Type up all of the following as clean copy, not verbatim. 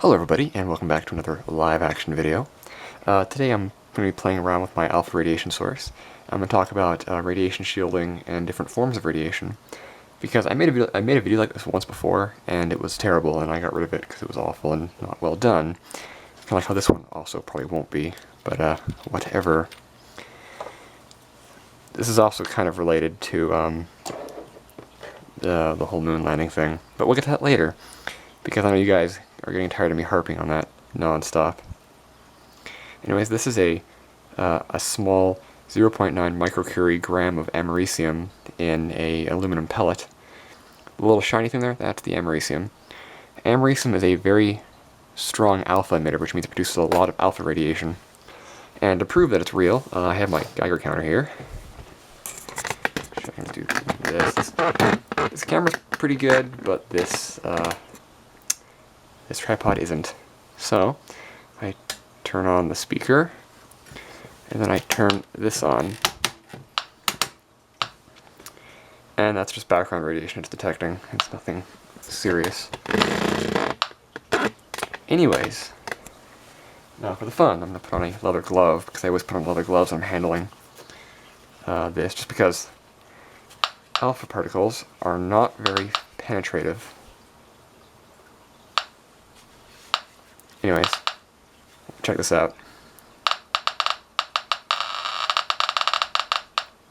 Hello everybody, and welcome back to another live action video. Today I'm going to be playing around with my alpha radiation source. I'm going to talk about radiation shielding and different forms of radiation, because I made a video like this once before, and it was terrible, and I got rid of it because it was awful and not well done. Kind of like how this one also probably won't be, but whatever. This is also kind of related to the whole moon landing thing, but we'll get to that later, because I know you guys are getting tired of me harping on that non-stop. Anyways, this is a small 0.9 microcurie gram of americium in a aluminum pellet. The little shiny thing there, that's the americium. Americium is a very strong alpha emitter, which means it produces a lot of alpha radiation. And to prove that it's real, I have my Geiger counter here. I can do this. This camera's pretty good, but this tripod isn't. So I turn on the speaker, and then I turn this on, and that's just background radiation it's detecting. It's nothing serious. Anyways, now for the fun, I'm going to put on a leather glove, because I always put on leather gloves when I'm handling this, just because alpha particles are not very penetrative. Anyways, check this out.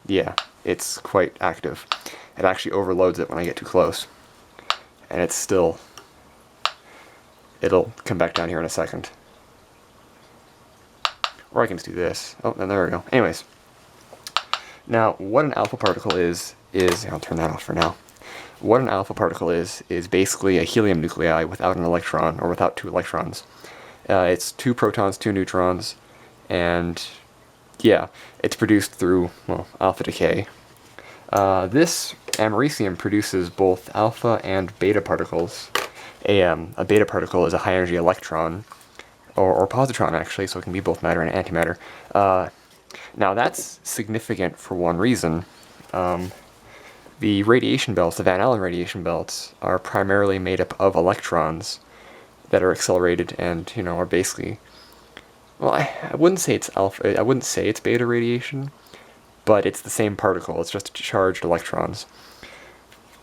Yeah, it's quite active. It actually overloads it when I get too close. And it's still... it'll come back down here in a second. Or I can just do this. Oh, then there we go. Anyways. Now, what an alpha particle is I'll turn that off for now. What an alpha particle is basically a helium nuclei without an electron, or without two electrons. It's 2 protons, 2 neutrons, and yeah, it's produced through, well, alpha decay. This americium produces both alpha and beta particles. A beta particle is a high energy electron, or positron actually, so it can be both matter and antimatter. Now that's significant for one reason. The radiation belts, the Van Allen radiation belts, are primarily made up of electrons that are accelerated and, you know, are basically, well, I wouldn't say it's alpha, I wouldn't say it's beta radiation, but it's the same particle, it's just charged electrons.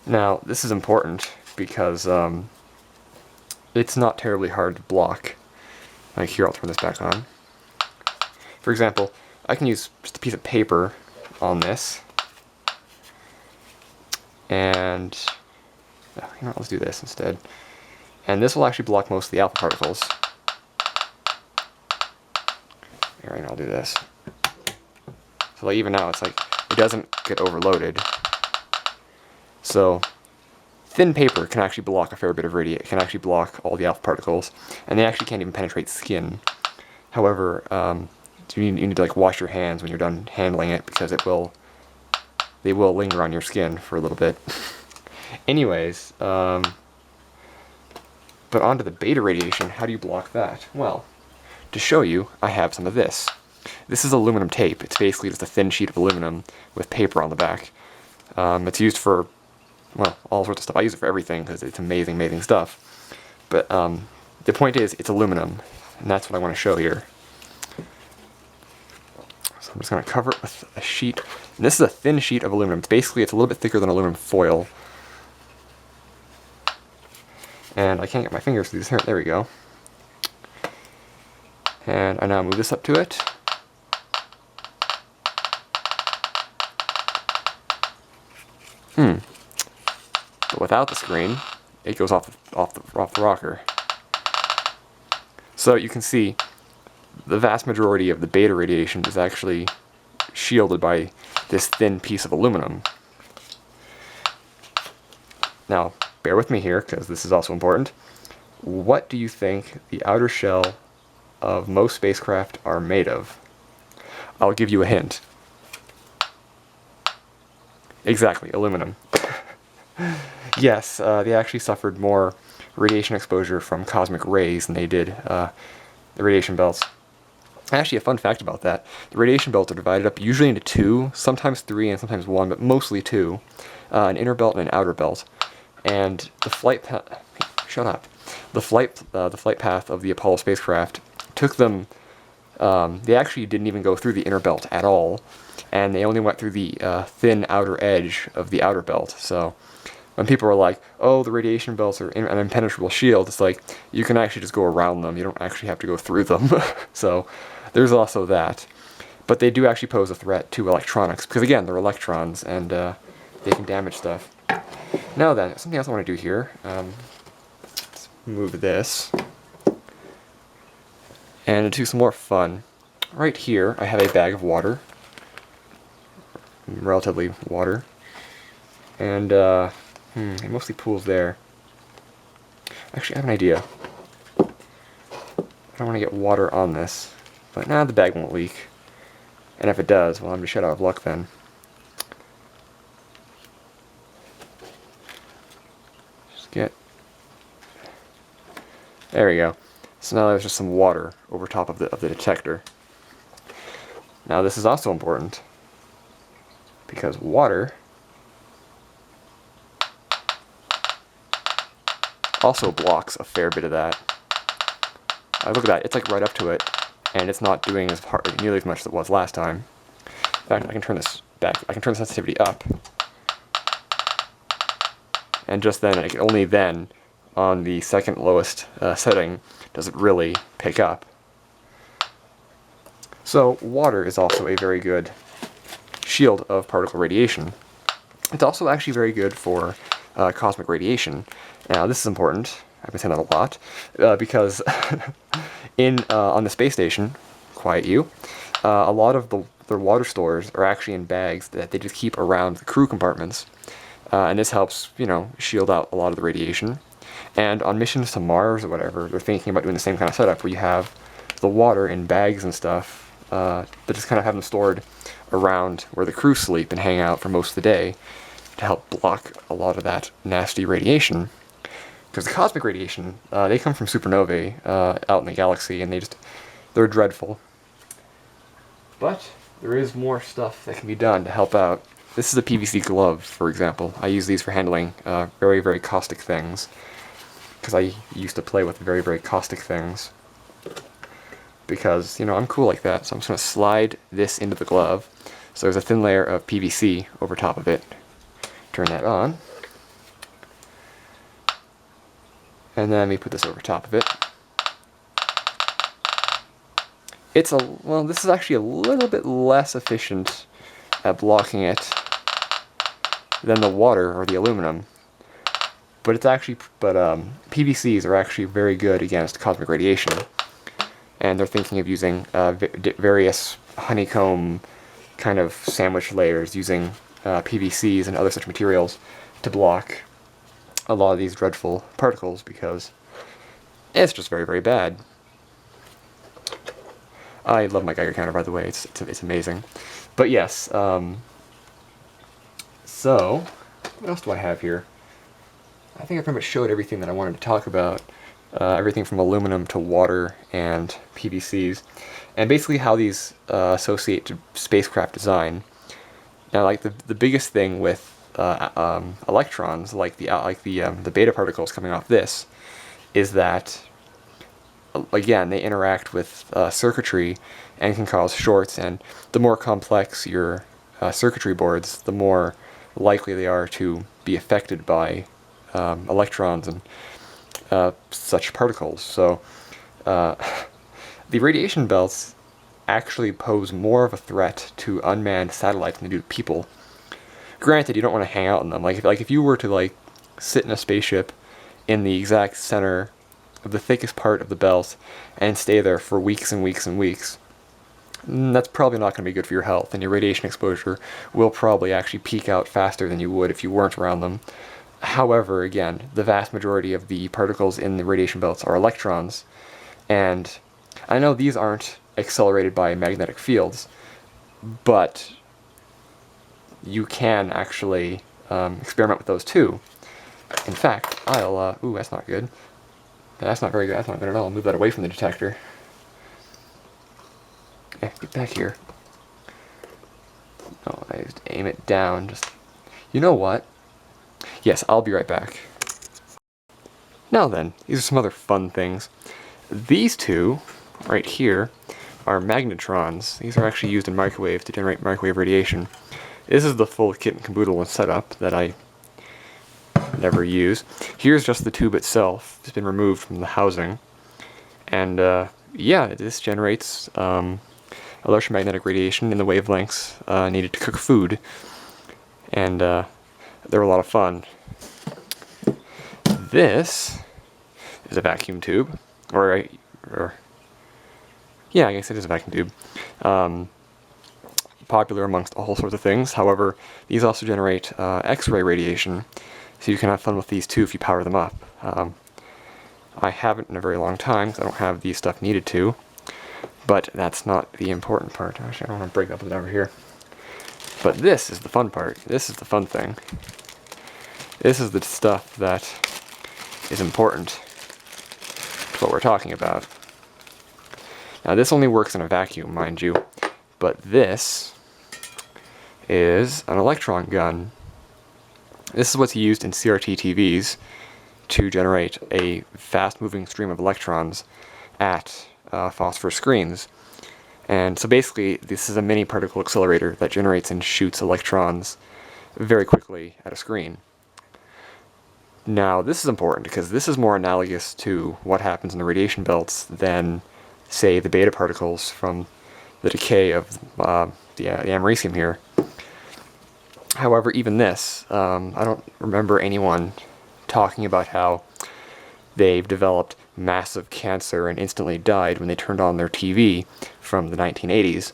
Now, this is important because it's not terribly hard to block. Like here, I'll turn this back on. For example, I can use just a piece of paper on this, and, you know, let's do this instead. And this will actually block most of the alpha particles. Here, and I'll do this. So like even now, it's like, it doesn't get overloaded. So, thin paper can actually block a fair bit of radiation, can actually block all the alpha particles, and they actually can't even penetrate skin. However, you need to like wash your hands when you're done handling it, because they will linger on your skin for a little bit. Anyways, but onto the beta radiation, how do you block that? Well, to show you, I have some of this. This is aluminum tape. It's basically just a thin sheet of aluminum with paper on the back. It's used for, well, all sorts of stuff. I use it for everything because it's amazing, amazing stuff. But the point is, it's aluminum, and that's what I want to show here. So I'm just going to cover it with a sheet. And this is a thin sheet of aluminum. It's a little bit thicker than aluminum foil. And I can't get my fingers through this here. There we go. And I now move this up to it. But without the screen, it goes off the rocker. So you can see the vast majority of the beta radiation is actually shielded by this thin piece of aluminum. Now, bear with me here, because this is also important. What do you think the outer shell of most spacecraft are made of? I'll give you a hint. Exactly, aluminum. Yes, they actually suffered more radiation exposure from cosmic rays than they did the radiation belts. Actually, a fun fact about that, the radiation belts are divided up usually into 2, sometimes 3, and sometimes 1, but mostly 2. An inner belt and an outer belt. And the flight path... Shut up. the flight path of the Apollo spacecraft took them. They actually didn't even go through the inner belt at all, and they only went through the thin outer edge of the outer belt. So when people are like, "Oh, the radiation belts are an impenetrable shield," it's like you can actually just go around them. You don't actually have to go through them. So there's also that. But they do actually pose a threat to electronics, because again, they're electrons, and they can damage stuff. Now then, something else I want to do here. Let's move this. And to do some more fun, right here I have a bag of water. Relatively water. And it mostly pools there. Actually, I have an idea. I don't want to get water on this, but now the bag won't leak. And if it does, well, I'm just shut out of luck then. Just get... There we go. So now there's just some water over top of the detector. Now this is also important, because water also blocks a fair bit of that. Look at that, it's like right up to it, and it's not doing nearly as much as it was last time. In fact, I can turn this back. I can turn the sensitivity up, and just then, only then, on the second lowest setting, does it really pick up. So water is also a very good shield of particle radiation. It's also actually very good for cosmic radiation. Now this is important. I've been saying that a lot because on the space station, quiet you, a lot of their water stores are actually in bags that they just keep around the crew compartments, and this helps, shield out a lot of the radiation. And on missions to Mars or whatever, they're thinking about doing the same kind of setup where you have the water in bags and stuff, that just kind of have them stored around where the crew sleep and hang out for most of the day to help block a lot of that nasty radiation. Because the cosmic radiation, they come from supernovae out in the galaxy, and they're dreadful. But there is more stuff that can be done to help out. This is a Pvc glove, for example. I use these for handling very, very caustic things, because I used to play with very, very caustic things. Because, I'm cool like that, so I'm just going to slide this into the glove. So there's a thin layer of PVC over top of it. Turn that on. And then we put this over top of it. This is actually a little bit less efficient at blocking it than the water or the aluminum. But PVCs are actually very good against cosmic radiation. And they're thinking of using various honeycomb kind of sandwich layers using PVCs and other such materials to block a lot of these dreadful particles, because it's just very, very bad. I love my Geiger counter, by the way. It's amazing. But yes, so what else do I have here? I think I pretty much showed everything that I wanted to talk about. Everything from aluminum to water and PVCs, and basically how these associate to spacecraft design. Now, like the biggest thing with electrons, like the beta particles coming off this, is that again they interact with circuitry and can cause shorts. And the more complex your circuitry boards, the more likely they are to be affected by electrons and such particles. So the radiation belts actually pose more of a threat to unmanned satellites than they do to people. Granted, you don't want to hang out in them. If you were to sit in a spaceship in the exact center of the thickest part of the belt and stay there for weeks and weeks and weeks, that's probably not going to be good for your health, and your radiation exposure will probably actually peak out faster than you would if you weren't around them. However, again, the vast majority of the particles in the radiation belts are electrons, and I know these aren't accelerated by magnetic fields, but you can actually experiment with those too. In fact, ooh, that's not good. That's not very good. That's not good at all. I'll move that away from the detector. Get back here. Oh, I just aim it down. You know what? Yes, I'll be right back. Now then, these are some other fun things. These two, right here, are magnetrons. These are actually used in microwaves to generate microwave radiation. This is the full kit and caboodle and setup that I never use. Here's just the tube itself. It's been removed from the housing. And yeah, this generates electromagnetic radiation in the wavelengths needed to cook food. And they're a lot of fun. This is a vacuum tube, yeah, I guess it is a vacuum tube. Popular amongst all sorts of things. However, these also generate X-ray radiation, so you can have fun with these too if you power them up. I haven't in a very long time because I don't have these stuff needed to, but that's not the important part. Actually, I don't want to break up with it over here. But this is the fun part. This is the fun thing. This is the stuff that is important to what we're talking about. Now this only works in a vacuum, mind you, but this is an electron gun. This is what's used in CRT TVs to generate a fast-moving stream of electrons at phosphor screens. And so basically, this is a mini particle accelerator that generates and shoots electrons very quickly at a screen. Now, this is important because this is more analogous to what happens in the radiation belts than, say, the beta particles from the decay of the Americium here. However, even this, I don't remember anyone talking about how they've developed massive cancer and instantly died when they turned on their TV from the 1980s.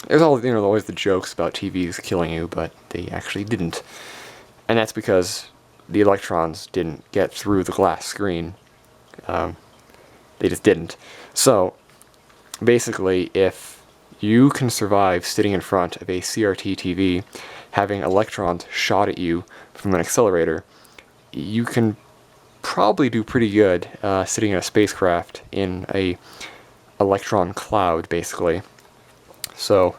There's always the jokes about TVs killing you, but they actually didn't. And that's because the electrons didn't get through the glass screen. They just didn't. So, basically, if you can survive sitting in front of a CRT TV, having electrons shot at you from an accelerator, you can probably do pretty good sitting in a spacecraft in a electron cloud, basically. So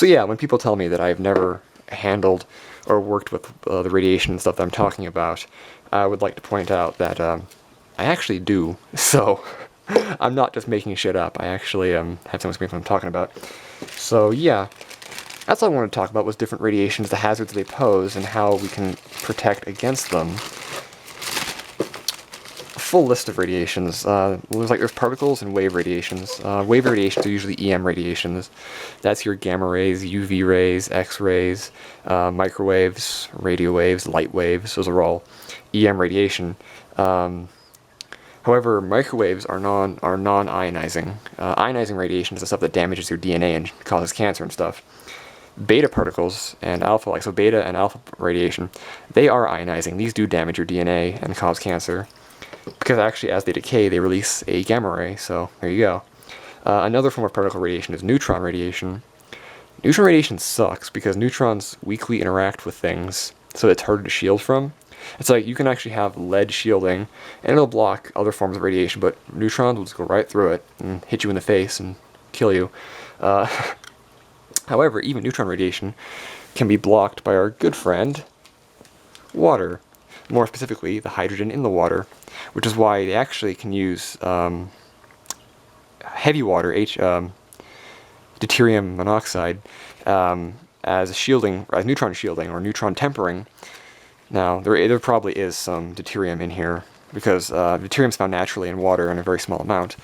yeah, when people tell me that I've never handled or worked with the radiation and stuff that I'm talking about, I would like to point out that I actually do. So I'm not just making shit up. I actually have some experience what I'm talking about. So yeah, that's all I wanted to talk about was different radiations, the hazards they pose, and how we can protect against them. Full list of radiations. There's particles and wave radiations. Wave radiations are usually EM radiations. That's your gamma rays, UV rays, X-rays, microwaves, radio waves, light waves. Those are all EM radiation. However, microwaves are non-ionizing. Ionizing radiation is the stuff that damages your DNA and causes cancer and stuff. Beta particles and alpha, so beta and alpha radiation, they are ionizing. These do damage your DNA and cause cancer. Because actually, as they decay, they release a gamma ray, so there you go. Another form of particle radiation is neutron radiation. Neutron radiation sucks because neutrons weakly interact with things, so it's harder to shield from. It's like you can actually have lead shielding, and it'll block other forms of radiation, but neutrons will just go right through it and hit you in the face and kill you. However, even neutron radiation can be blocked by our good friend, water. More specifically, the hydrogen in the water, which is why they actually can use heavy water, deuterium monoxide, as shielding, as neutron shielding or neutron tempering. Now, there probably is some deuterium in here because deuterium is found naturally in water in a very small amount.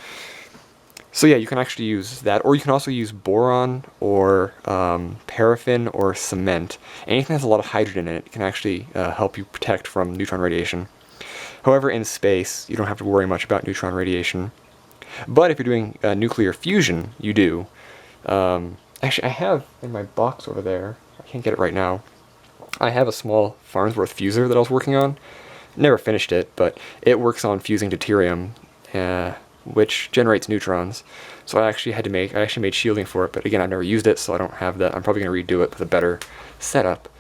So yeah, you can actually use that, or you can also use boron or paraffin or cement. Anything that has a lot of hydrogen in it can actually help you protect from neutron radiation. However, in space, you don't have to worry much about neutron radiation. But if you're doing nuclear fusion, you do. Actually, I have in my box over there, I can't get it right now, I have a small Farnsworth fuser that I was working on. Never finished it, but it works on fusing deuterium, which generates neutrons. So I actually made shielding for it, but again, I've never used it, so I don't have that. I'm probably going to redo it with a better setup.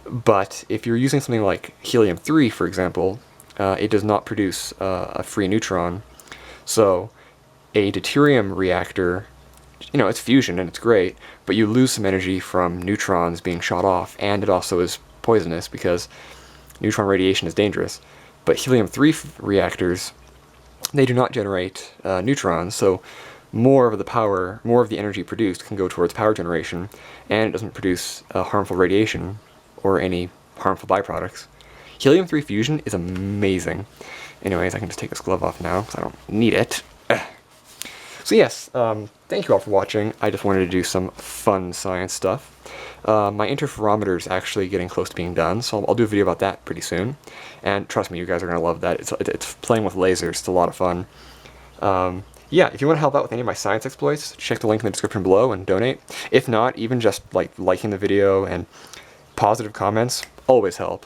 But if you're using something like helium-3, for example, it does not produce a free neutron. So a deuterium reactor, it's fusion and it's great, but you lose some energy from neutrons being shot off, and it also is poisonous because neutron radiation is dangerous. But helium-3 reactors, they do not generate neutrons, so more of the power, more of the energy produced can go towards power generation, and it doesn't produce harmful radiation or any harmful byproducts. Helium-3 fusion is amazing. Anyways, I can just take this glove off now, because I don't need it. So yes, thank you all for watching. I just wanted to do some fun science stuff. My interferometer is actually getting close to being done, so I'll do a video about that pretty soon. And trust me, you guys are going to love that. It's playing with lasers. It's a lot of fun. Yeah, if you want to help out with any of my science exploits, check the link in the description below and donate. If not, even just like liking the video and positive comments always help.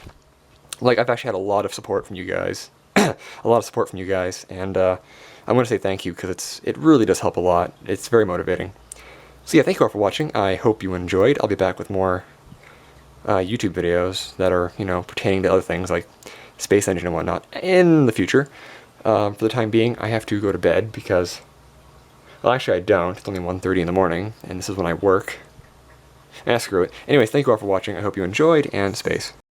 Like, I've actually had a lot of support from you guys. A lot of support from you guys, and I want to say thank you, because it really does help a lot. It's very motivating. So yeah, thank you all for watching. I hope you enjoyed. I'll be back with more YouTube videos that are, pertaining to other things like space engine and whatnot in the future. For the time being, I have to go to bed because, well, actually I don't. It's only 1:30 in the morning, and this is when I work. Screw it. Anyways, thank you all for watching. I hope you enjoyed, and space.